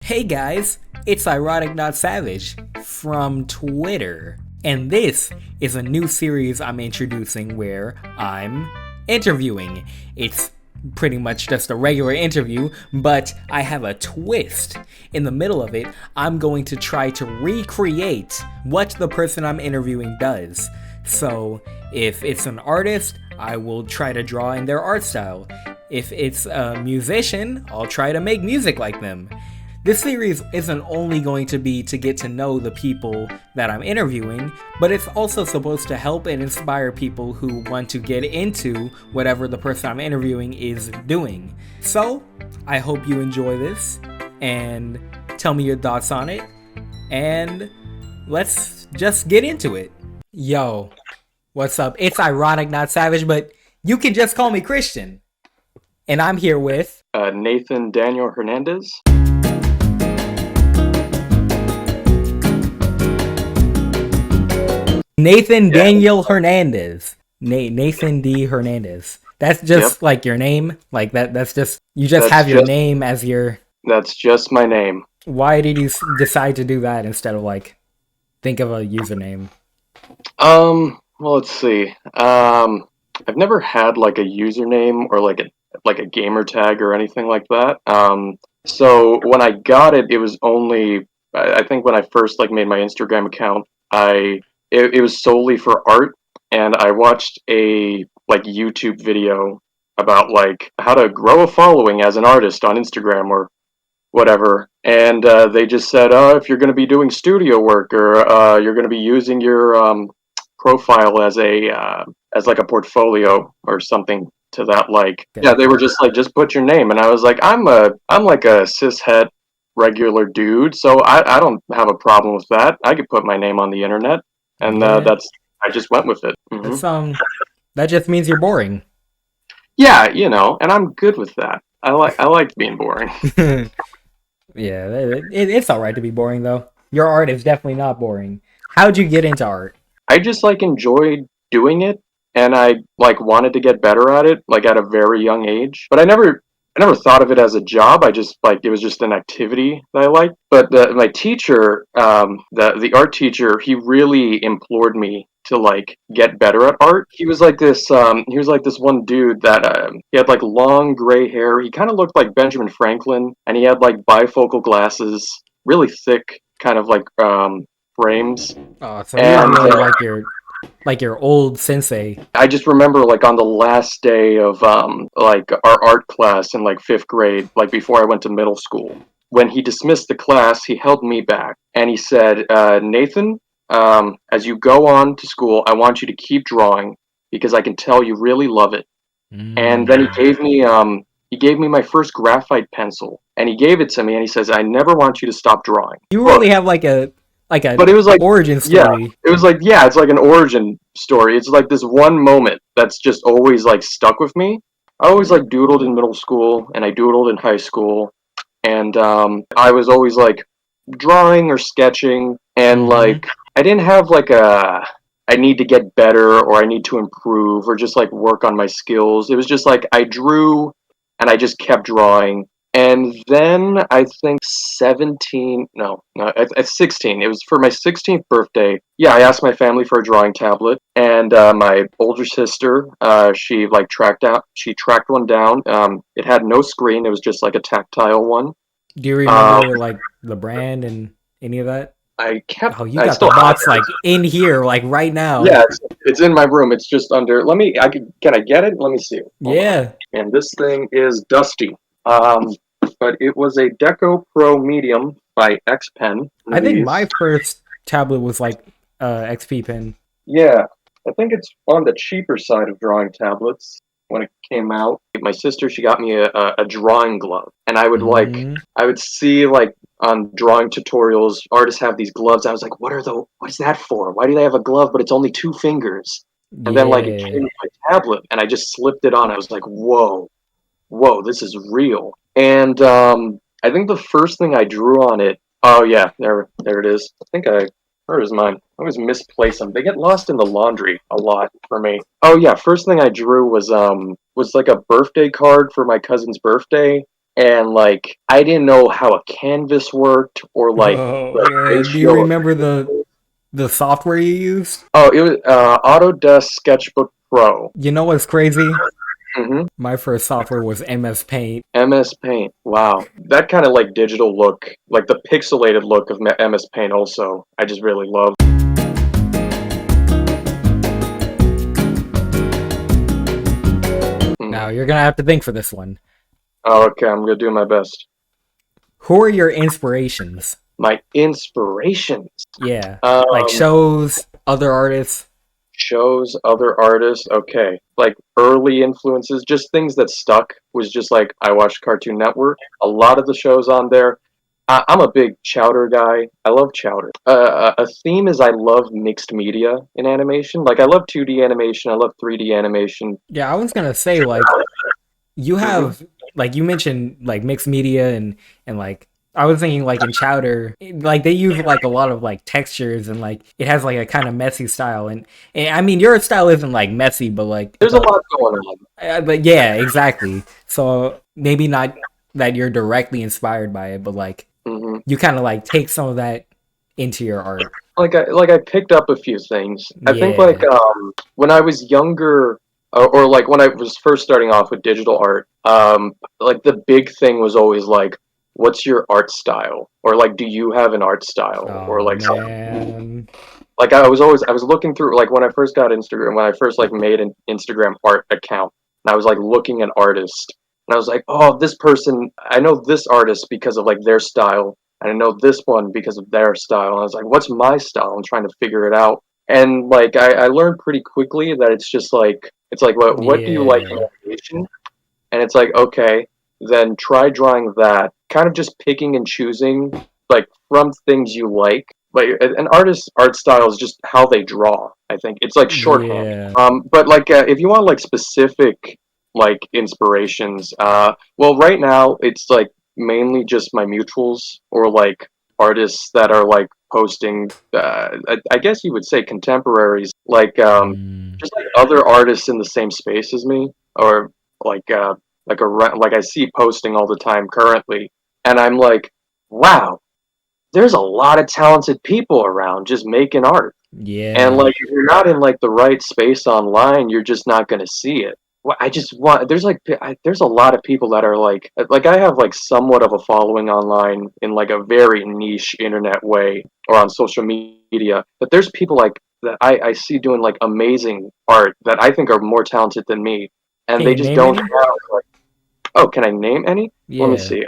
Hey guys, it's Ironic Not Savage from Twitter, and this is a new series I'm introducing where I'm interviewing. It's pretty much just a regular interview, but I have a twist. In the middle of it, I'm going to try to recreate what the person I'm interviewing does. So, if it's an artist, I will try to draw in their art style. If it's a musician, I'll try to make music like them. This series isn't only going to be to get to know the people that I'm interviewing, but it's also supposed to help and inspire people who want to get into whatever the person I'm interviewing is doing. So, I hope you enjoy this, and tell me your thoughts on it, and let's just get into it. Yo, what's up? It's Ironic Not Savage, but you can just call me Christian. And I'm here with... Nathan Daniel Hernandez. Nathan Daniel Hernandez. Nathan D. Hernandez. That's just like your name? Like that's just... You just have your name as your... That's just my name. Why did you decide to do that instead of like... Think of a username? Well, let's see. I've never had like a username or like a gamer tag or anything like that. So when I got it, it was only... I think when I first like made my Instagram account, it was solely for art, and I watched a like YouTube video about like how to grow a following as an artist on Instagram or whatever, and they just said, oh, if you're going to be doing studio work or you're going to be using your profile as like a portfolio or something to that, like, yeah, they were just like, just put your name, and I was like, I'm like a cishet regular dude, so I don't have a problem with that. I could put my name on the internet. And I just went with it. Mm-hmm. That just means you're boring. Yeah, and I'm good with that. I like being boring. Yeah, it's all right to be boring though. Your art is definitely not boring. How'd you get into art? I just like enjoyed doing it, and I like wanted to get better at it, like at a very young age. But I never thought of it as a job. I just like it was just an activity that I liked. But my teacher, the art teacher, he really implored me to like get better at art. He was like this one dude that he had like long gray hair. He kind of looked like Benjamin Franklin, and he had like bifocal glasses, really thick, kind of like frames. Oh, so you really like your old sensei. I just remember like on the last day of like our art class in like 5th grade, like before I went to middle school, when he dismissed the class, he held me back and he said, Nathan, as you go on to school, I want you to keep drawing because I can tell you really love it. And then he gave me my first graphite pencil, and he gave it to me, and he says, I never want you to stop drawing. You really have like a but it was like origin story. Yeah, it was like, yeah, it's like an origin story. It's like this one moment that's just always like stuck with me. I always like doodled in middle school, and I doodled in high school, and I was always like drawing or sketching, and like I didn't have like I need to get better or I need to improve or just like work on my skills. It was just like I drew and I just kept drawing. And then I think 16. It was for my 16th birthday. Yeah, I asked my family for a drawing tablet, and my older sister, she tracked one down. It had no screen. It was just like a tactile one. Do you remember like the brand and any of that? I kept. Oh, you got the box like in here, like right now. Yeah, it's in my room. It's just under. Can I get it? Let me see. Yeah. And this thing is dusty. But it was a Deco Pro Medium by X Pen. I think my first tablet was like XP Pen. Yeah, I think it's on the cheaper side of drawing tablets when it came out. My sister, she got me a drawing glove, and I would I would see like on drawing tutorials, artists have these gloves. I was like, what is that for? Why do they have a glove but it's only 2 fingers? And then like it came with my tablet, and I just slipped it on. I was like, whoa, this is real. And I think the first thing I drew on it, oh yeah, there it is. Where is mine? I always misplace them. They get lost in the laundry a lot for me. Oh yeah, first thing I drew was like a birthday card for my cousin's birthday, and like I didn't know how a canvas worked or like Oh the man, do you ratio. remember the software you used? Oh, it was Autodesk Sketchbook Pro. You know what's crazy? hmm My first software was MS Paint. MS Paint. Wow, that kind of like digital look, like the pixelated look of MS Paint. Also, I just really love. Now you're gonna have to think for this one. Oh, okay, I'm gonna do my best. Who are your inspirations? My inspirations. Yeah, like Um, shows, other artists. Shows, other artists. Okay, like early influences, just things that stuck was just like I watched Cartoon Network. A lot of the shows on there. I'm a big Chowder guy. I love Chowder. A theme is I love mixed media in animation. Like I love 2D animation. I love 3D animation. Yeah, I was gonna say like you hmm have like you mentioned like mixed media and like I was thinking like in Chowder like they use like a lot of like textures and like it has like a kind of messy style and I mean your style isn't like messy but like There's a lot going on. but yeah exactly so maybe not that you're directly inspired by it but like hmm you kind of like take some of that into your art. Like I picked up a few things. I think like Yeah. when I was younger, or like when I was first starting off with digital art, like the big thing was always like, what's your art style, or like, do you have an art style, or Oh like man. like I was looking through like when I first got Instagram, when I first like made an Instagram art account, and I was like looking at artists, and I was like, oh, this person, I know this artist because of like their style, and I know this one because of their style. And I was like, what's my style? I'm trying to figure it out, and like I learned pretty quickly that it's like what do you like in Yeah. animation? And it's like, okay, then try drawing that, kind of just picking and choosing like from things you like. Like an artist's art style is just how they draw. I think it's like shorthand. Yeah. But like if you want like specific like inspirations, well, right now it's like mainly just my mutuals or like artists that are like posting. I guess you would say contemporaries, Mm. just like other artists in the same space as me, or like like I see posting all the time currently, and I'm like, wow, there's a lot of talented people around just making art. And Yeah. like if you're not in like the right space online, you're just not gonna see it. Well, I just want there's like there's a lot of people that are like I have like somewhat of a following online in like a very niche internet way or on social media, but there's people like that I see doing like amazing art that I think are more talented than me, and Can they you just name don't any? have like, oh, can I name any? Let me Yeah. see.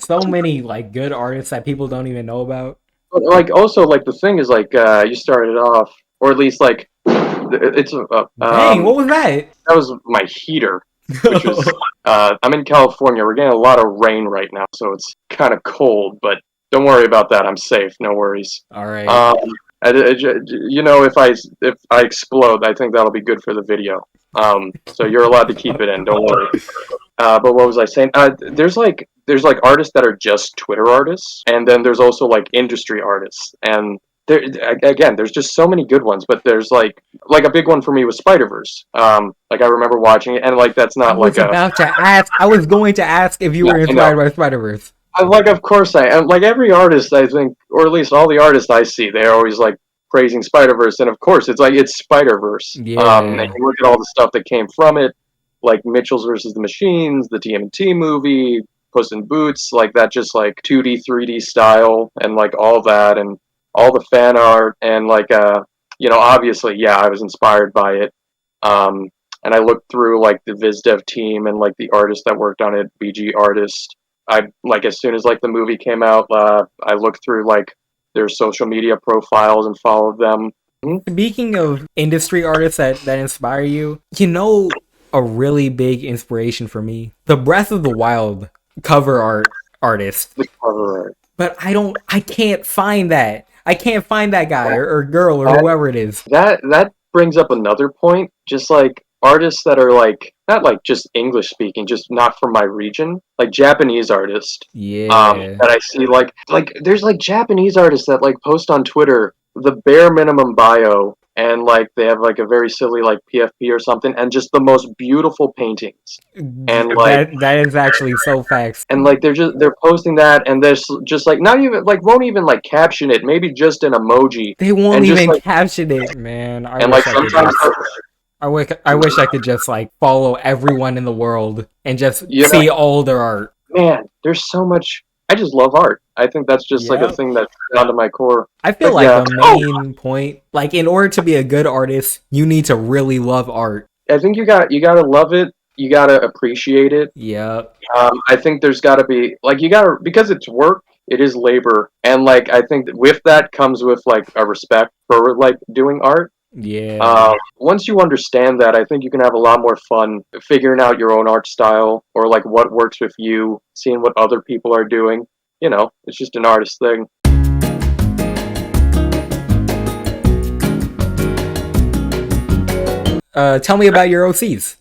So many like good artists that people don't even know about. But like also like the thing is like you started off, or at least like it's Dang, what was that? that was my heater, which was I'm in California. We're getting a lot of rain right now, so it's kind of cold. But don't worry about that. I'm safe. No worries. All right. Um, you know, if I explode, I think that'll be good for the video. So you're allowed to keep it in. Don't worry. But what was I saying? There's like artists that are just Twitter artists, and then there's also like industry artists, and there again there's just so many good ones. But there's like a big one for me was Spider Verse. Like I remember watching it, and like that's I not was like a about to ask. I was going to ask if you yeah, were I know. inspired by Spider Verse. Like of course I am. Like every artist I think, or at least all the artists I see, they're always like praising Spider Verse, and of course it's like it's Spider Verse. And Yeah. you look at all the stuff that came from it, like Mitchell's versus the Machines, the TMNT movie, Puss in Boots, like that just like 2D, 3D style, and like all that, and all the fan art, and like obviously, yeah, I was inspired by it. Um, and I looked through like the VizDev team and like the artists that worked on it, BG artists. I like as soon as like the movie came out, I looked through like their social media profiles and followed them. Mhm. Speaking of industry artists that inspire you, a really big inspiration for me, the Breath of the Wild cover art artist. The cover art. But I can't find that. I can't find that guy or girl or That whoever it is. that brings up another point. Just like artists that are like not like just English speaking, just not from my region, like Japanese artists. Yeah. That I see like there's like Japanese artists that like post on Twitter the bare minimum bio and like they have like a very silly like PFP or something and just the most beautiful paintings and That is actually so facts. like they're posting that and there's just like not even like won't even like caption it, maybe just an emoji They won't and just even like caption it, man. I and wish like I could sometimes just. I wish I could just like follow everyone in the world and just you know see all their art. man, there's so much. I just love art. I think that's just like a Yep. thing that's down to my core. I feel But like yeah, the main point, like in order to be a good artist, you need to really love art. I think you gotta love it. You gotta appreciate it. Yep. I think there's gotta be like you gotta because it's work. It is labor, and like I think that with that comes with like a respect for like doing art. Yeah. Once you understand that, I think you can have a lot more fun figuring out your own art style or like what works with you, seeing what other people are doing. You know, it's just an artist thing. Tell me about your OCs.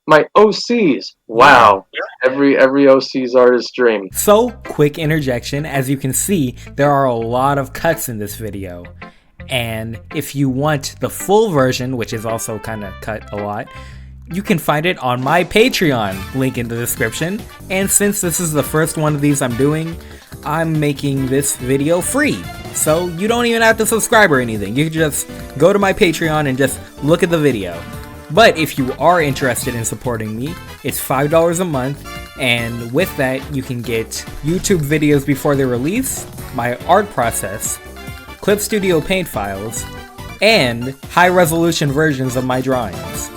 My OCs. Wow. Every OC's artist's dream. So, quick interjection. As you can see, there are a lot of cuts in this video. And if you want the full version, which is also kind of cut a lot, you can find it on my Patreon, link in the description. And since this is the first one of these I'm doing, I'm making this video free. So you don't even have to subscribe or anything. You can just go to my Patreon and just look at the video. But if you are interested in supporting me, it's $5 a month, and with that you can get YouTube videos before they release, my art process, Clip Studio Paint files, and high-resolution versions of my drawings.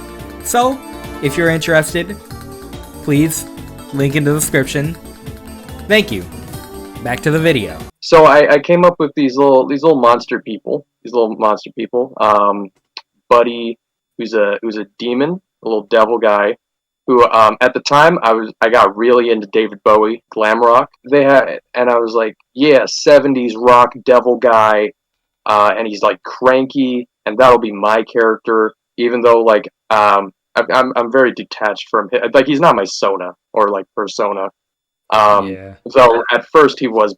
So, if you're interested, please, link in the description. Thank you. Back to the video. So I came up with these little monster people. These little monster people. Buddy, who's a demon, a little devil guy, who at the time I got really into David Bowie, glam rock. And I was like, yeah, 70s rock devil guy, and he's like cranky, and that'll be my character. Even though like I'm very detached from him. Like he's not my Sona or like persona. Yeah. So at first he was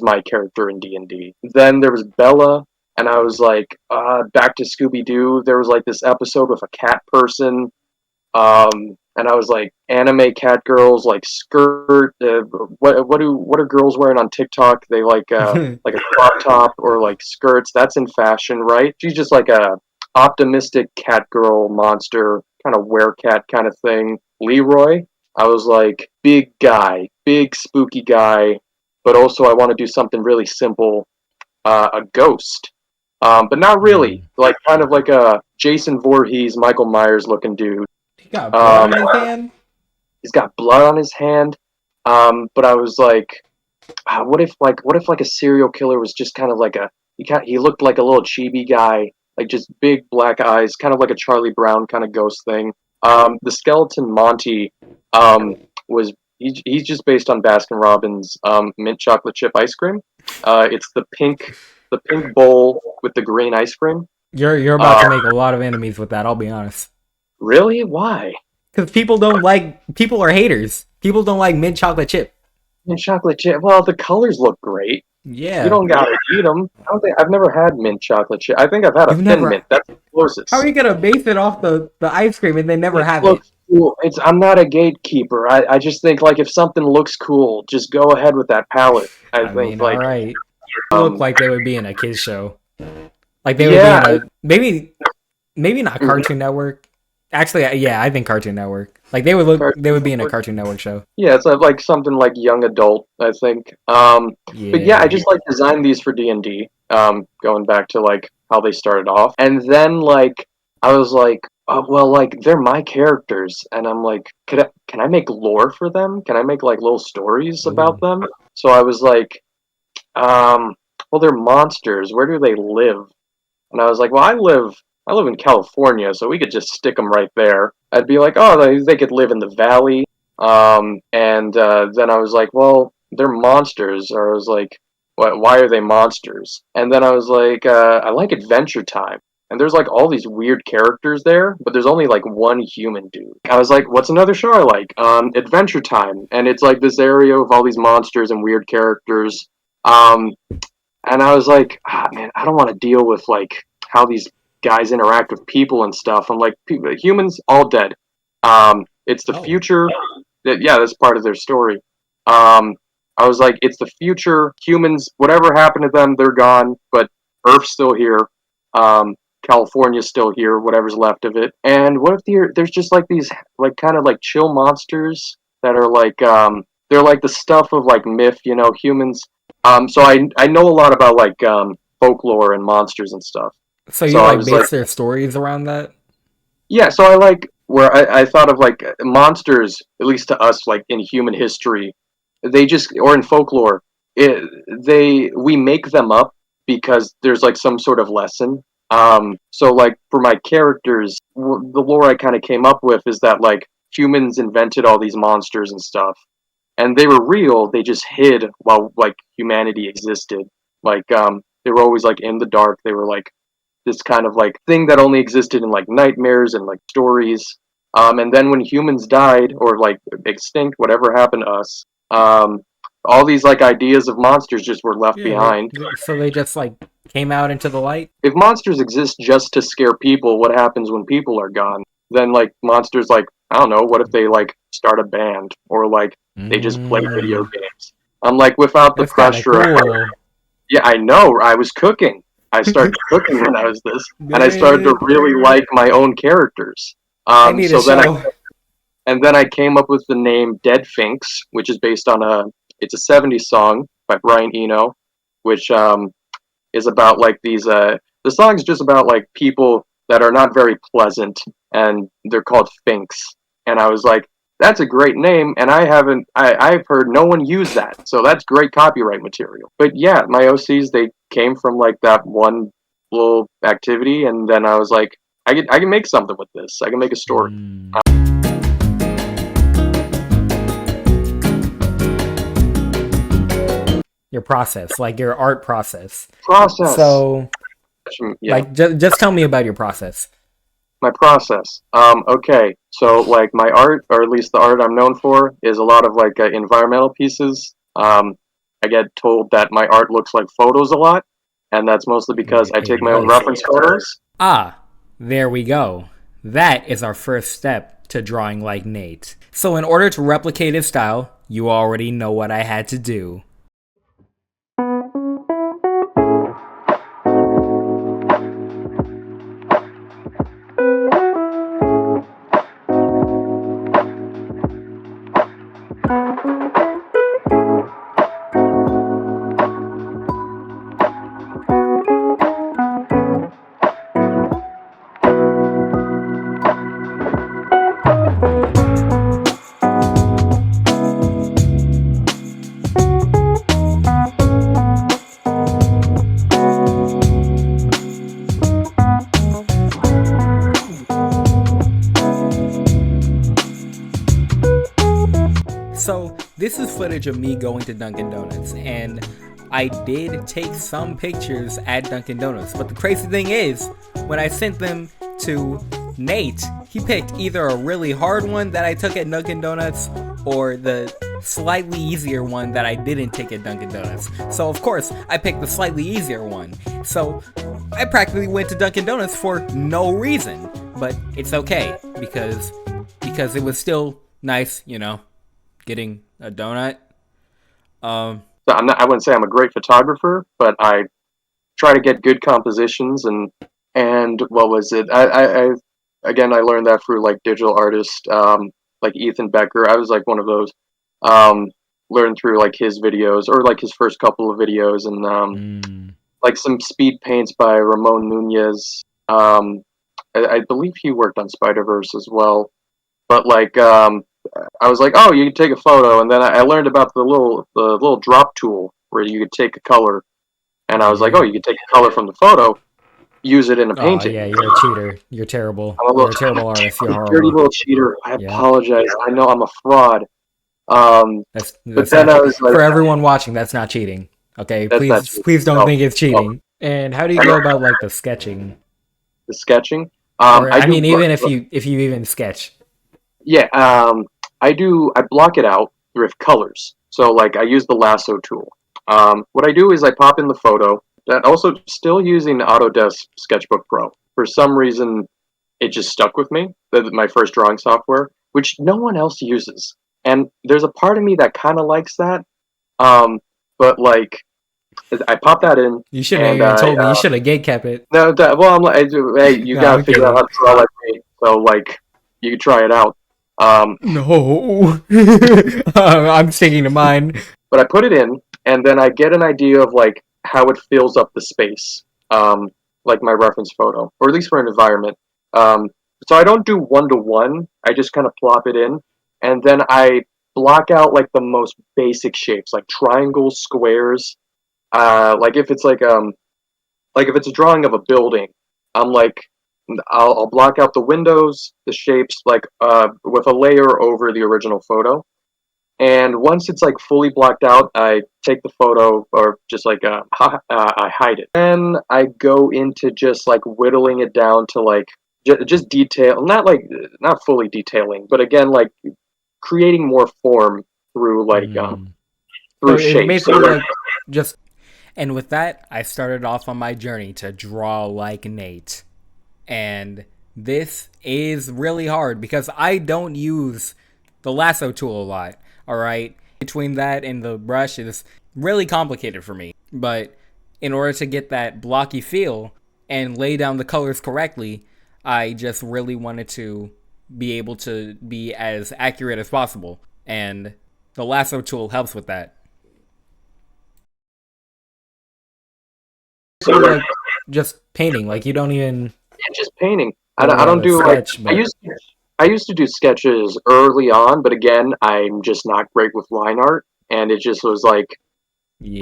my character in D&D. Then there was Bella, and I was like, back to Scooby Doo. There was like this episode with a cat person, and I was like, anime cat girls like skirt. What are girls wearing on TikTok? They like a crop top or like skirts. That's in fashion, right? She's just like a optimistic cat girl monster, kind of werecat kind of thing. Leroy, I was like, big guy, big spooky guy, but also I want to do something really simple, a ghost. But not really, like kind of like a Jason Voorhees, Michael Myers looking dude. He got blood on his hand? He's got blood on his hand. But I was like, what if like a serial killer was just kind of like he looked like a little chibi guy, like just big black eyes, kind of like a Charlie Brown kind of ghost thing. The skeleton Monty he's just based on Baskin Robbins mint chocolate chip ice cream. It's the pink bowl with the green ice cream. You're about to make a lot of enemies with that, I'll be honest. Really? Why? Because people are haters. People don't like mint chocolate chip. Mint chocolate chip. Well, the colors look great. Yeah. You don't gotta eat them. I've never had mint chocolate chip. I think I've had a thin mint. That's the closest. How are you gonna base it off the ice cream and they never have it? Cool. I'm not a gatekeeper. I just think like if something looks cool, just go ahead with that palette. I think like alright. Look like they would be in a kids show. Like they would be in maybe not Cartoon Network. Actually, yeah, I think Cartoon Network. Like they would be in a Cartoon Network show. Yeah, it's like something like young adult, I think. But yeah, I just like designed these for D&D. Going back to like how they started off, and then like I was like, well, like they're my characters, and I'm like, can I make lore for them? Can I make like little stories about them? So I was like, well, they're monsters. Where do they live? And I was like, well, I live in California, so we could just stick them right there. I'd be like, oh, they could live in the valley. And then I was like, well, they're monsters. Or I was like, why are they monsters? And then I was like, I like Adventure Time. and there's like all these weird characters there, but there's only like one human dude. I was like, what's another show I like? Adventure Time, and it's like this area of all these monsters and weird characters. Um, and I was like, man, I don't want to deal with like how these guys interact with people and stuff. I'm like, humans all dead. It's the future. Yeah, that's part of their story. I was like, it's the future. Humans, whatever happened to them, they're gone. But Earth's still here. California's still here. Whatever's left of it. And what if there's just like these like kind of like chill monsters that are like they're like the stuff of like myth, humans. So I know a lot about like folklore and monsters and stuff. So you So I like was base like, their stories around that? yeah. So I like where I thought of like monsters, at least to us, like in human history, they just or in folklore, we make them up because there's like some sort of lesson. So like for my characters, the lore I kind of came up with is that like humans invented all these monsters and stuff, and they were real. They just hid while like humanity existed. Like they were always like in the dark. They were like this kind of like thing that only existed in like nightmares and like stories. And then when humans died or like extinct, whatever happened to us, all these like ideas of monsters just were left Yeah, behind. so they just like came out into the light. If monsters exist just to scare people, what happens when people are gone? Then like monsters like I don't know, what if they like start a band or like they just play video games? I'm like without the That's kind of pressure. cool. Yeah, I know. I was cooking. I started cooking when I was this, and I started to Man, really like my own characters. I need a So then show. I came up with the name Dead Finks, which is based on it's a '70s song by Brian Eno, which is about like these the song's just about like people that are not very pleasant, and they're called Finks. And I was like, that's a great name, and I've heard no one use that, so that's great copyright material. But yeah, my OCs, they came from like that one little activity, and then I was like, I can make something with this. I can make a story. Mm. Your process, like your art process. Process. So, Yeah, like, just tell me about your process. my process. Okay, so like my art, or at least the art I'm known for, is a lot of like environmental pieces. I get told that my art looks like photos a lot, and that's mostly because I take my own reference photos. Ah, there we go. That is our first step to drawing like Nate. So in order to replicate his style, you already know what I had to do. So this is footage of me going to Dunkin' Donuts, and I did take some pictures at Dunkin' Donuts. But the crazy thing is, when I sent them to Nate, he picked either a really hard one that I took at Dunkin' Donuts or the slightly easier one that I didn't take at Dunkin' Donuts. So of course, I picked the slightly easier one. So I practically went to Dunkin' Donuts for no reason. But it's okay, because it was still nice, getting a donut. So I wouldn't say I'm a great photographer, but I try to get good compositions and what was it? I again I learned that through like digital artists, like Ethan Becker. I was like one of those. Learned through like his videos or like his first couple of videos, and like some speed paints by Ramon Nunez. I believe he worked on Spider-Verse as well. But like I was like, oh, you can take a photo, and then I learned about the little drop tool where you could take a color, and I was like, oh, you can take a color from the photo, use it in a Oh painting. yeah, you're a cheater. You're terrible. I'm a You're a terrible artist. You're dirty horrible. little cheater. I Yeah. apologize. I know I'm a fraud. That's But then not, I was like, for everyone watching, that's not cheating. Okay, That's not please cheating. please don't No. think it's cheating. And how do you go about like the sketching? the sketching. Or I I do mean, even if you even sketch. yeah, I block it out with colors. So like I use the lasso tool. What I do is I pop in the photo. That also still using Autodesk Sketchbook Pro. For some reason, it just stuck with me. My first drawing software, which no one else uses, and there's a part of me that kind of likes that. Um, but like I pop that in, You shouldn't have and even told me. You should have gate kept it. no, well, I'm like, hey, you No, gotta I'm figure out kidding. how to draw like me, so like you can try it out. Um, No, I'm sticking to mine. but I put it in, and then I get an idea of like how it fills up the space, like my reference photo, or at least for an environment. Um, so I don't do 1 to 1. I just kind of plop it in, and then I block out like the most basic shapes, like triangles, squares. Like if it's a drawing of a building, I'm like, I'll block out the windows, the shapes, like with a layer over the original photo. And once it's like fully blocked out, I take the photo or just like I hide it. Then I go into just like whittling it down to like just detail, not fully detailing, but again like creating more form through Mm. So through it's shape. So basically like just. And with that, I started off on my journey to draw like Nate. And this is really hard because I don't use the lasso tool a lot. All right, between that and the brush is really complicated for me. But in order to get that blocky feel and lay down the colors correctly, I just really wanted to be able to be as accurate as possible. And the lasso tool helps with that. so Like just painting, like you don't even just painting. really I have don't a do like sketch, but I used to do sketches early on, but again, I'm just not great with line art, and it just was like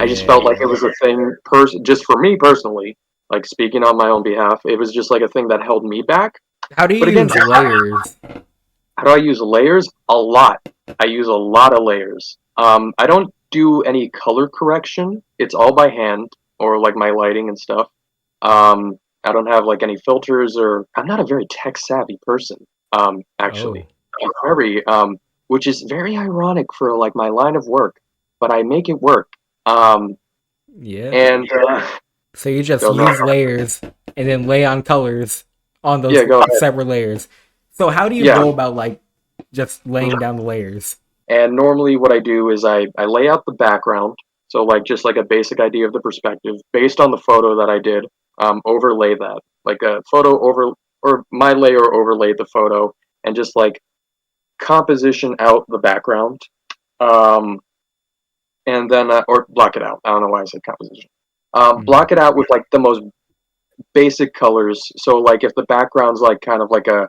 I just felt like yeah. it was a thing, just for me personally. Like speaking on my own behalf, it was just like a thing that held me back. How do But you again, use layers? how do I use layers? A lot. I use a lot of layers. I don't do any color correction. It's all by hand or like my lighting and stuff. I don't have like any filters or I'm not a very tech savvy person. Actually, Oh, I'm very which is very ironic for like my line of work, but I make it work. Um, yeah. and So you just go no, use layers and then lay on colors on yeah, those go ahead. separate layers. So how do you Yeah, go about like just laying down the layers? and normally what I do is I lay out the background, so like just like a basic idea of the perspective based on the photo that I did. Overlay that like a photo over or my layer overlaid the photo and just like composition out the background, um, and then or block it out. I don't know why I said composition. Mm. Block it out with like the most basic colors. So like if the background's like kind of like a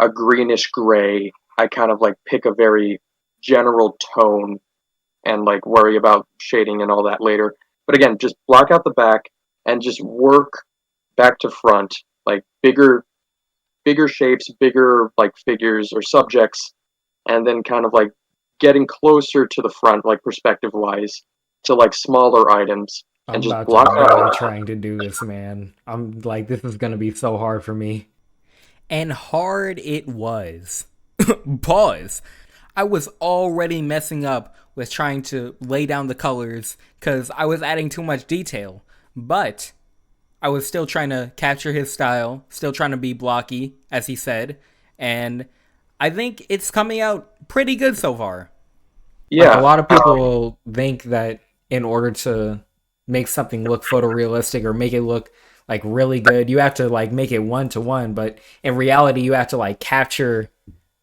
greenish gray, I kind of like pick a very general tone and like worry about shading and all that later. But again, just block out the back and just work back to front, like bigger shapes, bigger like figures or subjects, and then kind of like getting closer to the front, like perspective wise, to like smaller items and I'm just about to block die out. trying to do this, man. I'm like, this is gonna be so hard for me. And hard it was. Pause. I was already messing up with trying to lay down the colors because I was adding too much detail. But I was still trying to capture his style, still trying to be blocky, as he said, and I think it's coming out pretty good so far. Like a Yeah, lot of people think that in order to make something look photorealistic or make it look like really good, you have to like make it 1 to 1, but in reality you have to like capture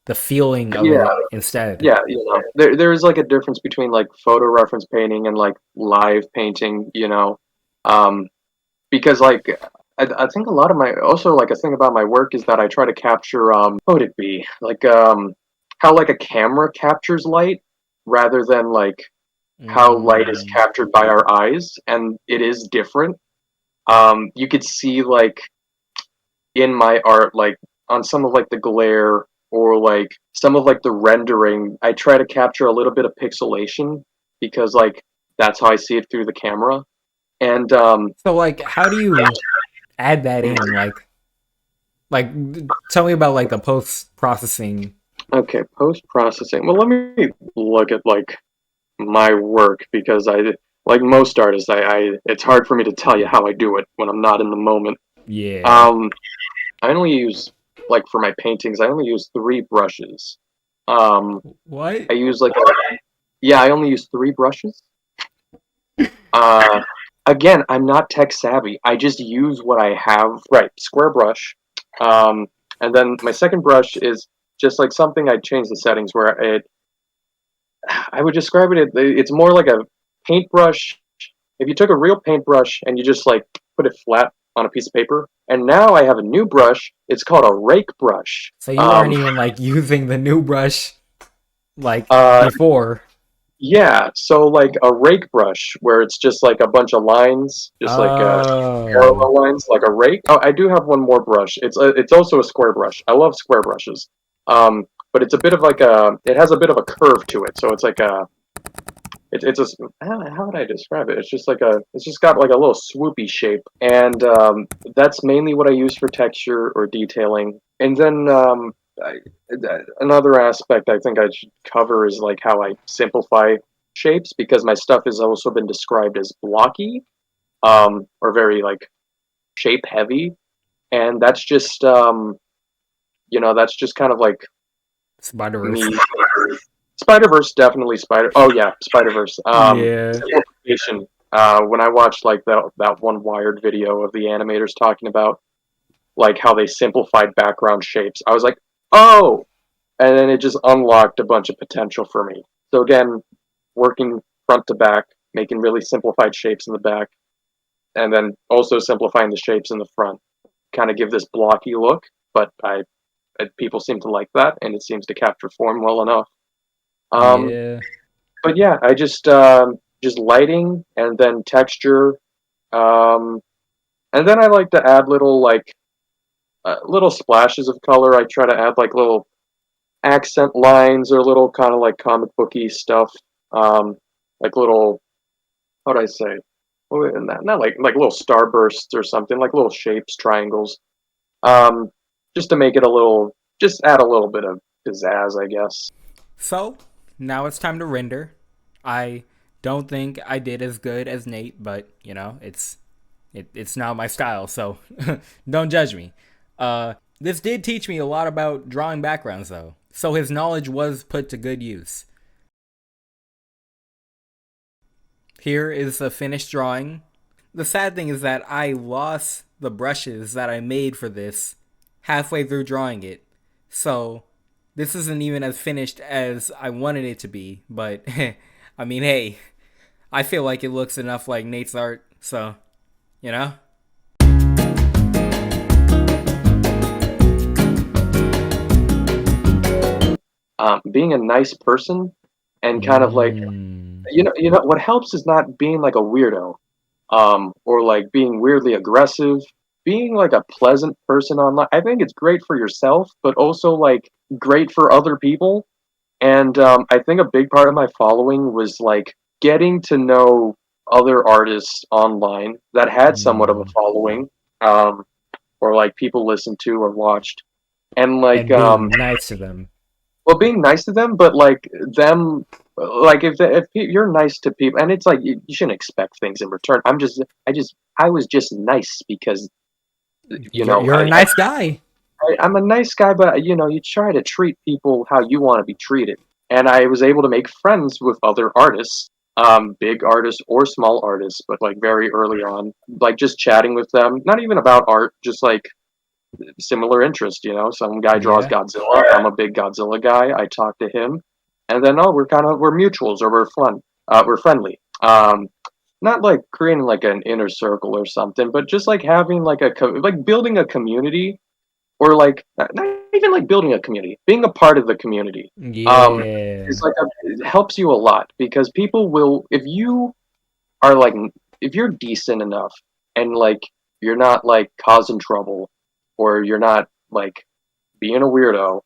the feeling of yeah, it instead. yeah. You know, there's like a difference between like photo reference painting and like live painting. You know, um, because like I think a lot of my also like a thing about my work is that I try to capture what would it be like how like a camera captures light rather than like how light is Mm. captured by our eyes, and it is different. You could see like in my art like on some of like the glare or like some of like the rendering, I try to capture a little bit of pixelation because like that's how I see it through the camera. And So like how do you add that in? Like Like, tell me about like the post processing. Okay, post processing. Well, let me look at like my work because like most artists, I it's hard for me to tell you how I do it when I'm not in the moment. Yeah. Um, I only use like for my paintings, I only use three brushes. Um, What? I use like a yeah, I only use three brushes. Uh, Again, I'm not tech savvy. I just use what I have. Right, square brush. Um, and then my second brush is just like something I change the settings where I would describe it's more like a paintbrush. If you took a real paintbrush and you just like put it flat on a piece of paper, and now I have a new brush. It's called a rake brush. So you weren't even like using the new brush like Uh, before. yeah, so like a rake brush where it's just like a bunch of lines, just like Oh. parallel lines, like a rake. Oh, I do have one more brush. It's also a square brush. I love square brushes. But it's a bit of like it has a bit of a curve to it, so it's like it's a how would I describe it? It's just got like a little swoopy shape, and that's mainly what I use for texture or detailing. And then another aspect I think I should cover is like how I simplify shapes because my stuff has also been described as blocky, or very like shape heavy, and that's just kind of like Spider me. Verse. Spider Verse definitely Spider. Oh yeah, Spider Verse. Yeah. Simplification. When I watched like that one Wired video of the animators talking about like how they simplified background shapes, I was like, oh, and then it just unlocked a bunch of potential for me. So again, working front to back, making really simplified shapes in the back, and then also simplifying the shapes in the front, kind of give this blocky look. But people seem to like that, and it seems to capture form well enough. Um, Yeah. but yeah, I just lighting and then texture, um, and then I like to add little splashes of color. I try to add like little accent lines or little kind of like comic booky stuff, like little how do I say? Well, not like little starbursts or something, like little shapes, triangles, um, just to make it just add a little bit of pizzazz, I guess. So now it's time to render. I don't think I did as good as Nate, but you know, it's not my style, so don't judge me. This did teach me a lot about drawing backgrounds, though, so his knowledge was put to good use. Here is the finished drawing. The sad thing is that I lost the brushes that I made for this halfway through drawing it, so this isn't even as finished as I wanted it to be, but I mean, hey, I feel like it looks enough like Nate's art, so, you know? Being a nice person and kind of like Mm. what helps is not being like a weirdo, or like being weirdly aggressive. Being like a pleasant person online, I think it's great for yourself, but also like great for other people. And I think a big part of my following was like getting to know other artists online that had somewhat of a Mm. following, or like people listened to or watched, and And being nice to them. well, being nice to them, but like them, like if you're nice to people, and it's like you shouldn't expect things in return. I was just nice because you know You're a nice guy. I'm a nice guy, but you try to treat people how you want to be treated. And I was able to make friends with other artists, big artists or small artists, but like very early on, like just chatting with them, not even about art, just like similar interest. Some guy draws Yeah. Godzilla. I'm a big Godzilla guy. I talk to him, and then we're mutuals or we're fun. We're friendly. Not like creating like an inner circle or something, but just like having like like building a community, or like not even like building a community, being a part of the community. Yeah. It helps you a lot because people will if you are like if you're decent enough and like you're not like causing trouble, or you're not like being a weirdo,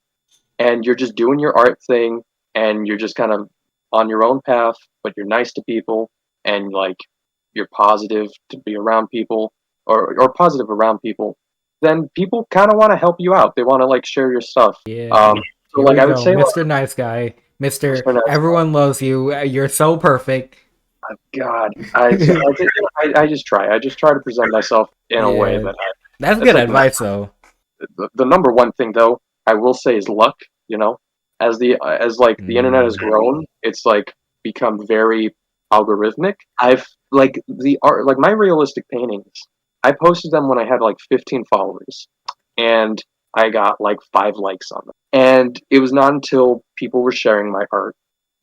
and you're just doing your art thing, and you're just kind of on your own path, but you're nice to people, and like you're positive to be around people, or positive around people. then people kind of want to help you out. They want to like share your stuff. Yeah. So Here like we I would go, say, like, Mr. Nice Guy. Mr. Mr. Nice Guy. Everyone loves you. You're so perfect. God, I just try. I just try to present myself in a way Yeah. that That's it's good like advice, though. the number one thing though I will say is luck. You know, as like the internet has Mm. grown, it's like become very algorithmic. I've like the art, like my realistic paintings. I posted them when I had like 15 followers, and I got like 5 likes on them. And it was not until people were sharing my art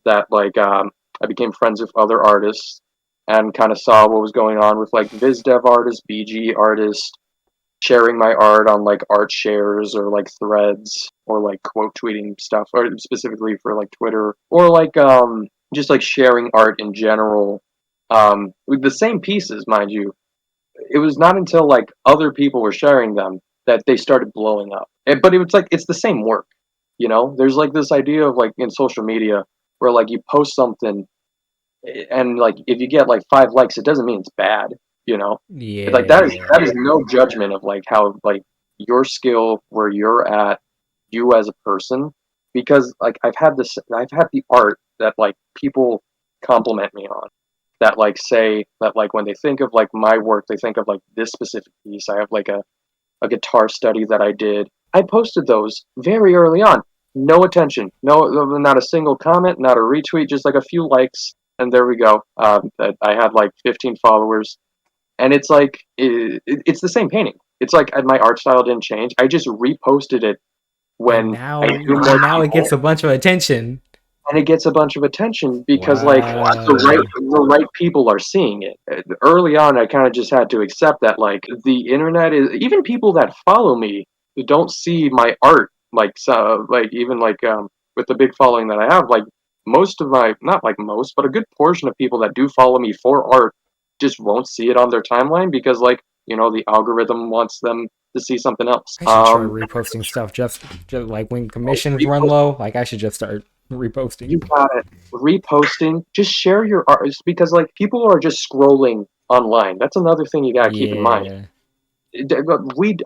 that like I became friends with other artists and kind of saw what was going on with like VizDev artists, BG artists, sharing my art on like art shares or like threads or like quote tweeting stuff or specifically for like Twitter or like just like sharing art in general with the same pieces, mind you. It was not until like other people were sharing them that they started blowing up. But it was like it's the same work, you know. There's like this idea of like in social media where like you post something and like if you get like 5 likes, it doesn't mean it's bad, you know. Like Yeah. that is no judgment of like how like your skill where you're at, you as a person, because like I've had the art that like people compliment me on that like say that like when they think of like my work they think of like this specific piece. I have like a guitar study that I did. I posted those very early on. No attention, not a single comment, not a retweet, just like a few likes, and there we go. I had like 15 followers, and it's like it's the same painting. It's like my art style didn't change. I just reposted it And when I now, knew and more now it people, gets a bunch of attention. and it gets a bunch of attention because like Wow. the right people are seeing it. Early on, I kind of just had to accept that like the internet is even people that follow me who don't see my art like so like even like with the big following that I have like most of my not like most but a good portion of people that do follow me for art just won't see it on their timeline because like you know the algorithm wants them to see something else. I should try reposting stuff just like when commissions run Repost, low. Like I should just start reposting. you got it. Reposting, just share your art because like people are just scrolling online. That's another thing you gotta keep in mind. Yeah.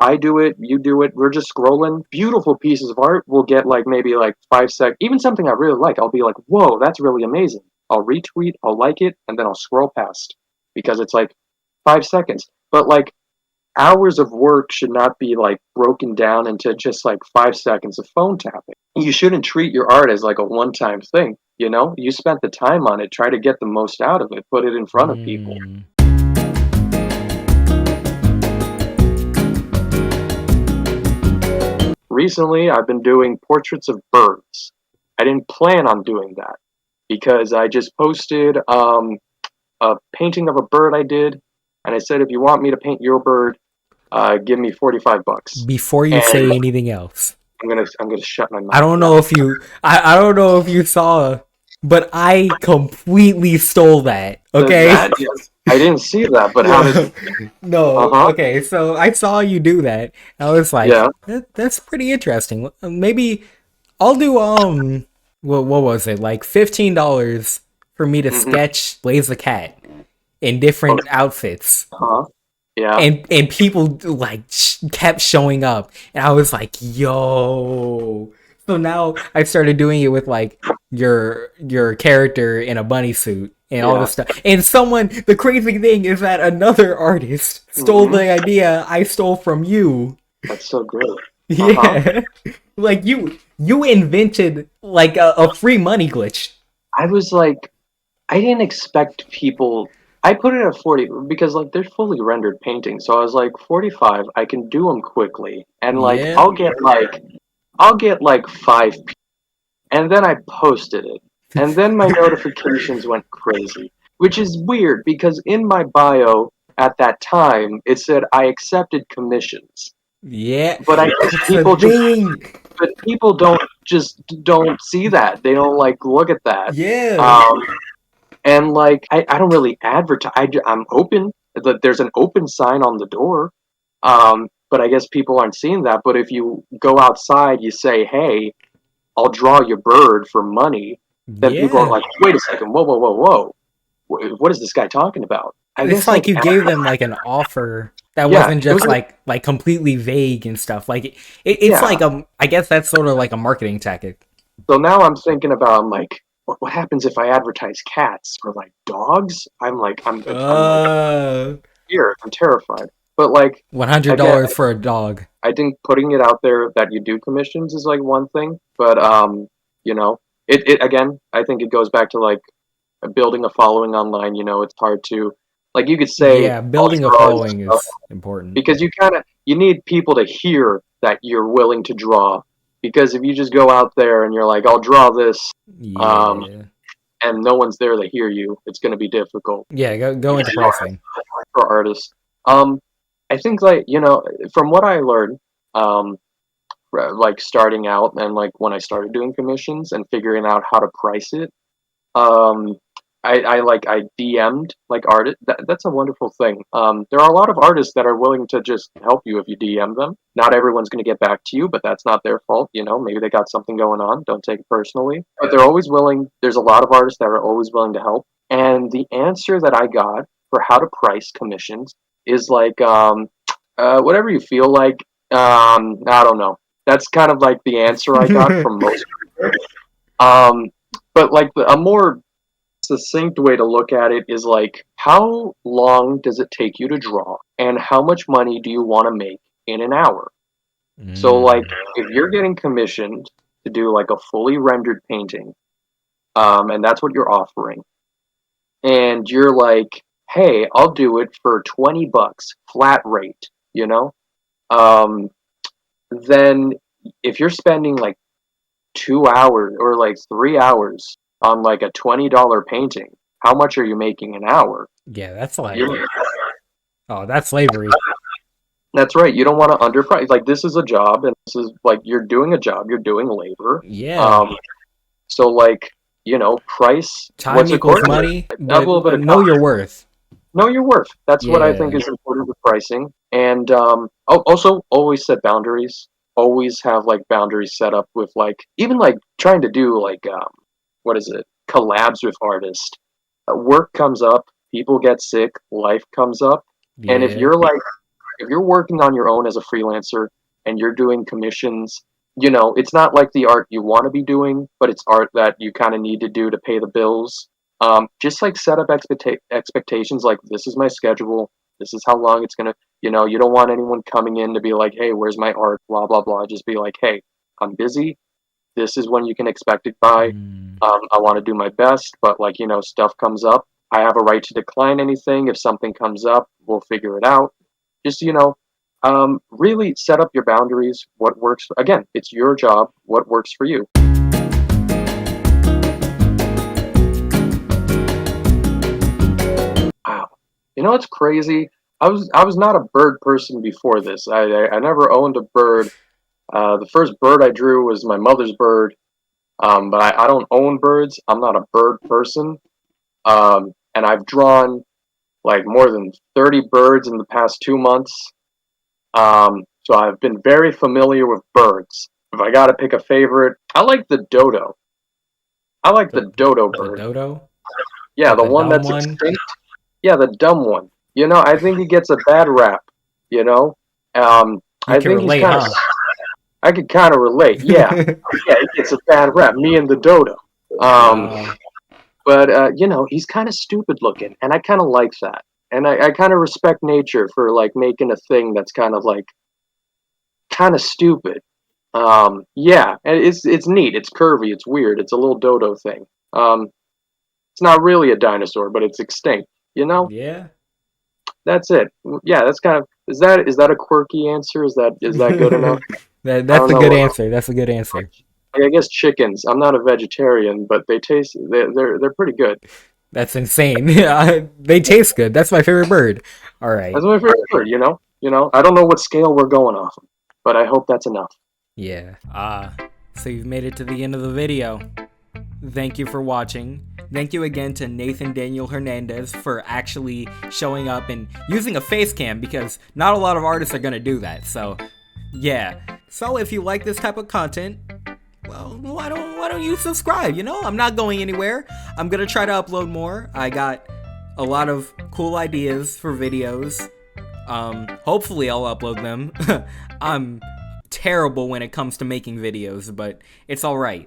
I do it, you do it. We're just scrolling. Beautiful pieces of art will get like maybe like 5 seconds. Even something I really like, I'll be like, "Whoa, that's really amazing." I'll retweet, I'll like it, and then I'll scroll past because it's like 5 seconds. But like hours of work should not be like broken down into just like 5 seconds of phone tapping. You shouldn't treat your art as like a one-time thing. You know, you spent the time on it. Try to get the most out of it. Put it in front of people. Mm. Recently, I've been doing portraits of birds. I didn't plan on doing that because I just posted a painting of a bird I did, and I said, if you want me to paint your bird, give me $45. Before you And say anything else, I'm gonna shut my I mouth don't now. know if you, I don't know if you saw, but I completely stole that. Okay. That yes, I didn't see that, but how Yeah. did? Uh No. huh. Okay. So I saw you do that. I was like, Yeah. That's pretty interesting. Maybe I'll do what was it? Like $15 for me to Mhm. sketch Blaze the Cat in different Okay. outfits. Uh huh. Yeah. And people like kept showing up, and I was like, "Yo!" So now I started doing it with like your character in a bunny suit and all Yeah. this stuff. And someone, the crazy thing is that another artist stole Mhm. the idea I stole from you. That's so great. Uh huh. Yeah, like you invented like a free money glitch. I was like, I didn't expect people. I put it at 40 because like they're fully rendered paintings. So I was like 45. I can do them quickly, and like Yeah, I'll get like and then I posted it. And then my notifications went crazy, which is weird because in my bio at that time it said I accepted commissions. yeah, But I guess that's the thing. people don't see that. They don't like look at that. Yeah. Um, and like I don't really advertise. I'm open. There's an open sign on the door. But I guess people aren't seeing that. But if you go outside, you say, "Hey, I'll draw your bird for money," then people are Yeah. like, "Wait a second, whoa, whoa, whoa, whoa, what is this guy talking about?" I It's guess like like you gave them like an offer That Yeah, wasn't it was just like completely vague and stuff. Like it's yeah. like I guess that's sort of like a marketing tactic. So now I'm thinking about like what happens if I advertise cats or like dogs? I'm like scared. I'm terrified. But like again, $100 for a dog. I think putting it out there that you do commissions is like one thing, but you know, it again, I think it goes back to like building a following online. You know, it's hard to like you could say Yeah, I'll building a draw and following stuff is important. because you need people to hear that you're willing to draw. Because if you just go out there and you're like, I'll draw this, um, Yeah. and no one's there to hear you, it's going to be difficult Yeah, go into pricing. for artists. I think like from what I learned, um, like starting out and like when I started doing commissions and figuring out how to price it, um, I DM'd like artists. That's a wonderful thing. There are a lot of artists that are willing to just help you if you DM them. Not everyone's going to get back to you, but that's not their fault. You know, maybe they got something going on. Don't take it personally. But they're always willing. There's a lot of artists that are always willing to help. And the answer that I got for how to price commissions is like whatever you feel like. I don't know. That's kind of like the answer I got from most people. But like a more succinct way to look at it is like how long does it take you to draw and how much money do you want to make in an hour? So like if you're getting commissioned to do like a fully rendered painting, and that's what you're offering, and you're like, hey, I'll do it for $20 flat rate, you know? Um, then if you're spending like 2 hours or like 3 hours on like a $20 painting, how much are you making an hour? Yeah, that's like You're, that's slavery. that's right. You don't want to underprice. Like this is a job, and this is like you're doing a job. You're doing labor. Yeah. So like price Time what's equals accordingly. money, Have a little bit but of know cost. your worth. Know your worth. That's what I think Yeah. is important with pricing. And also always set boundaries. Always have like boundaries set up with like even like trying to do like what is it collabs with artists. Work comes up, people get sick, life comes up, and Yeah. if you're working on your own as a freelancer and you're doing commissions, it's not like the art you want to be doing, but it's art that you kind of need to do to pay the bills. Just like set up expectations like this is my schedule, this is how long it's gonna. You don't want anyone coming in to be like, hey, where's my art? Blah blah blah. Just be like, hey, I'm busy. This is when you can expect it by. Mm. I want to do my best, but like stuff comes up. I have a right to decline anything. If something comes up, we'll figure it out. Just really set up your boundaries. What works? Again, it's your job. What works for you? Wow. It's crazy. I was not a bird person before this. I never owned a bird. The first bird I drew was my mother's bird. But I don't own birds. I'm not a bird person. And I've drawn like more than 30 birds in the past 2 months. So I've been very familiar with birds. If I gotta pick a favorite, I like the dodo. I like the dodo The bird. dodo? Yeah, the The one dumb that's one? extinct. Yeah, the dumb one. I think he gets a bad rap. You know, You I can think he's relate, kind of. huh? I could kind of relate. Yeah, yeah, he gets a bad rap. Me and the dodo. Um, Wow. but he's kind of stupid looking, and I kind of like that. And I kind of respect nature for like making a thing that's kind of like kind of stupid. Yeah, and it's neat. It's curvy. It's weird. It's a little dodo thing. It's not really a dinosaur, but it's extinct. Yeah. That's it. Yeah, that's kind of is that a quirky answer? Is that good enough? I That's don't a know. good answer. That's a good answer. I guess chickens. I'm not a vegetarian, but they're pretty good. That's insane. They taste good. That's my favorite bird. All right. That's my favorite bird. I don't know what scale we're going off of, but I hope that's enough. Yeah. So you've made it to the end of the video. Thank you for watching. Thank you again to Nathan Daniel Hernandez for actually showing up and using a face cam because not a lot of artists are gonna do that. So, yeah. So if you like this type of content, well, why don't you subscribe? I'm not going anywhere. I'm gonna try to upload more. I got a lot of cool ideas for videos. Hopefully I'll upload them. I'm terrible when it comes to making videos, but it's alright.